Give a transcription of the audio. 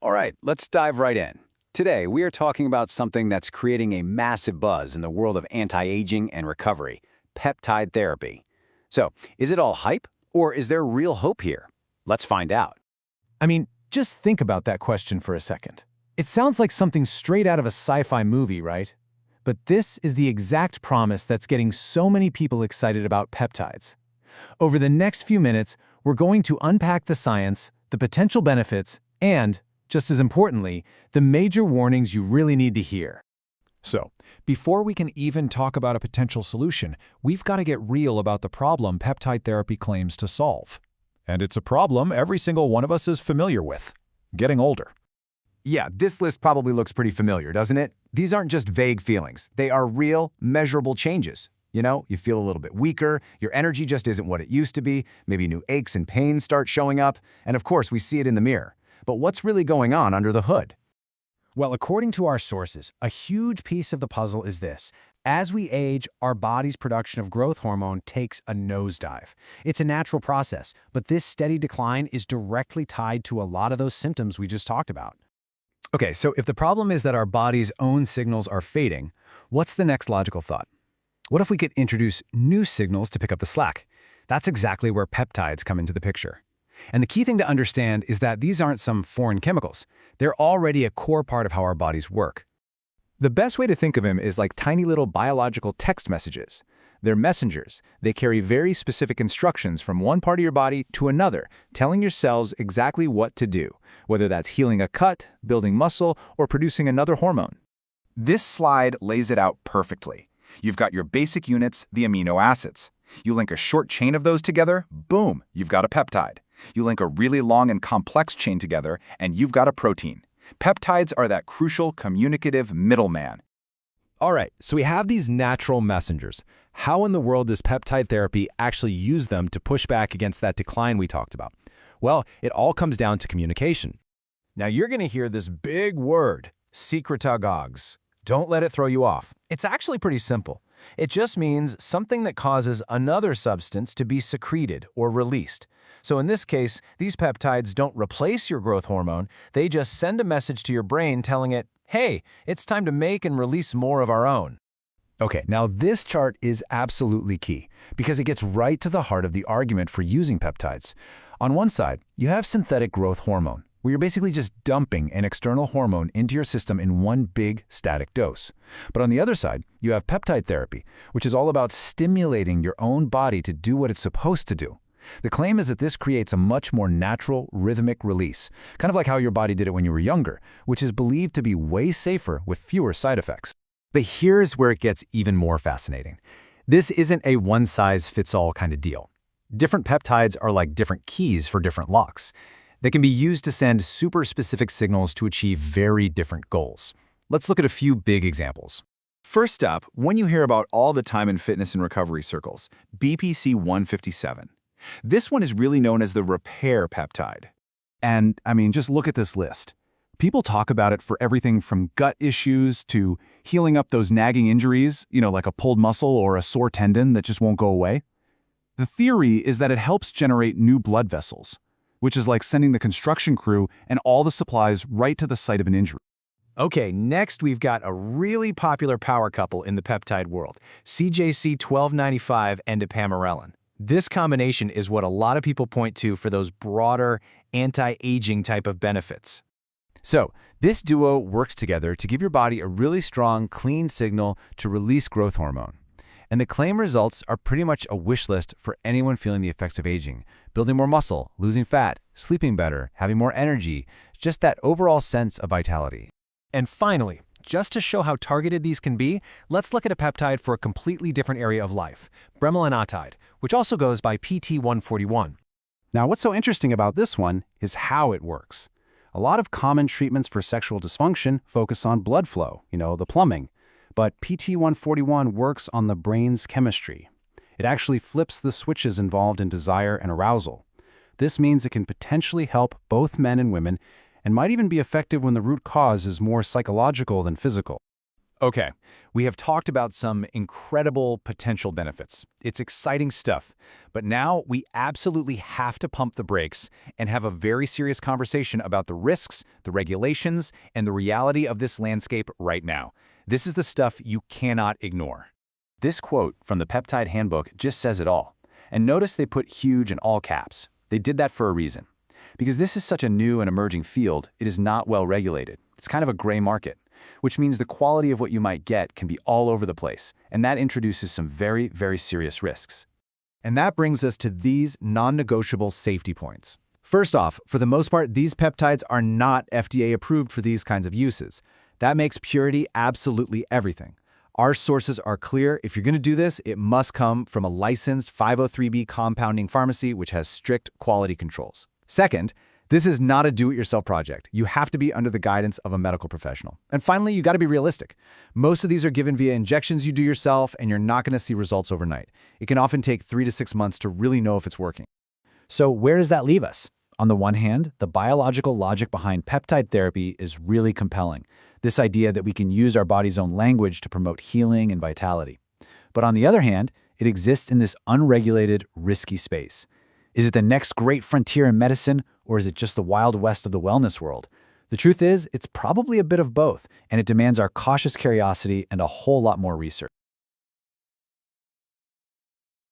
All right, let's dive right in. Today, we are talking about something that's creating a massive buzz in the world of anti-aging and recovery, peptide therapy. So, is it all hype, or is there real hope here? Let's find out. I mean, just think about that question for a second. It sounds like something straight out of a sci-fi movie, right? But this is the exact promise that's getting so many people excited about peptides. Over the next few minutes, we're going to unpack the science, the potential benefits, and, just as importantly, the major warnings you really need to hear. So, before we can even talk about a potential solution, we've got to get real about the problem peptide therapy claims to solve. And it's a problem every single one of us is familiar with: getting older. Yeah, this list probably looks pretty familiar, doesn't it? These aren't just vague feelings. They are real, measurable changes. You feel a little bit weaker, your energy just isn't what it used to be, maybe new aches and pains start showing up, and of course we see it in the mirror. But what's really going on under the hood? Well, according to our sources, a huge piece of the puzzle is this. As we age, our body's production of growth hormone takes a nosedive. It's a natural process, but this steady decline is directly tied to a lot of those symptoms we just talked about. Okay, so if the problem is that our body's own signals are fading, what's the next logical thought? What if we could introduce new signals to pick up the slack? That's exactly where peptides come into the picture. And the key thing to understand is that these aren't some foreign chemicals. They're already a core part of how our bodies work. The best way to think of them is like tiny little biological text messages. They're messengers. They carry very specific instructions from one part of your body to another, telling your cells exactly what to do, whether that's healing a cut, building muscle, or producing another hormone. This slide lays it out perfectly. You've got your basic units, the amino acids. You link a short chain of those together, boom, you've got a peptide. You link a really long and complex chain together, and you've got a protein. Peptides are that crucial communicative middleman. All right, so we have these natural messengers. How in the world does peptide therapy actually use them to push back against that decline we talked about? Well, it all comes down to communication. Now you're going to hear this big word, secretagogues. Don't let it throw you off. It's actually pretty simple. It just means something that causes another substance to be secreted or released. So in this case, these peptides don't replace your growth hormone, they just send a message to your brain telling it, hey, it's time to make and release more of our own. Okay, now this chart is absolutely key because it gets right to the heart of the argument for using peptides. On one side, you have synthetic growth hormone, where you're basically just dumping an external hormone into your system in one big static dose. But on the other side, you have peptide therapy, which is all about stimulating your own body to do what it's supposed to do. The claim is that this creates a much more natural, rhythmic release, kind of like how your body did it when you were younger, which is believed to be way safer with fewer side effects. But here's where it gets even more fascinating. This isn't a one-size-fits-all kind of deal. Different peptides are like different keys for different locks. They can be used to send super specific signals to achieve very different goals. Let's look at a few big examples. First up, when you hear about all the time in fitness and recovery circles, BPC 157. This one is really known as the repair peptide. And, just look at this list. People talk about it for everything from gut issues to healing up those nagging injuries, like a pulled muscle or a sore tendon that just won't go away. The theory is that it helps generate new blood vessels, which is like sending the construction crew and all the supplies right to the site of an injury. Okay, next we've got a really popular power couple in the peptide world, CJC 1295 and ipamorelin. This combination is what a lot of people point to for those broader, anti-aging type of benefits. So, this duo works together to give your body a really strong, clean signal to release growth hormone. And the claim results are pretty much a wish list for anyone feeling the effects of aging, building more muscle, losing fat, sleeping better, having more energy, just that overall sense of vitality. And finally, just to show how targeted these can be, let's look at a peptide for a completely different area of life, bremelanotide, which also goes by PT141. Now, what's so interesting about this one is how it works. A lot of common treatments for sexual dysfunction focus on blood flow, the plumbing. But PT141 works on the brain's chemistry. It actually flips the switches involved in desire and arousal. This means it can potentially help both men and women and might even be effective when the root cause is more psychological than physical. Okay, we have talked about some incredible potential benefits. It's exciting stuff. But now we absolutely have to pump the brakes and have a very serious conversation about the risks, the regulations, and the reality of this landscape right now. This is the stuff you cannot ignore. This quote from the Peptide Handbook just says it all. And notice they put huge in all caps. They did that for a reason. Because this is such a new and emerging field, it is not well regulated. It's kind of a gray market, which means the quality of what you might get can be all over the place, and that introduces some very, very serious risks. And that brings us to these non-negotiable safety points. First off, for the most part, these peptides are not FDA approved for these kinds of uses. That makes purity absolutely everything. Our sources are clear. If you're going to do this, it must come from a licensed 503B compounding pharmacy, which has strict quality controls. Second, this is not a do-it-yourself project. You have to be under the guidance of a medical professional. And finally, you got to be realistic. Most of these are given via injections you do yourself, and you're not going to see results overnight. It can often take 3 to 6 months to really know if it's working. So where does that leave us? On the one hand, the biological logic behind peptide therapy is really compelling. This idea that we can use our body's own language to promote healing and vitality. But on the other hand, it exists in this unregulated, risky space. Is it the next great frontier in medicine, or is it just the Wild West of the wellness world? The truth is, it's probably a bit of both, and it demands our cautious curiosity and a whole lot more research.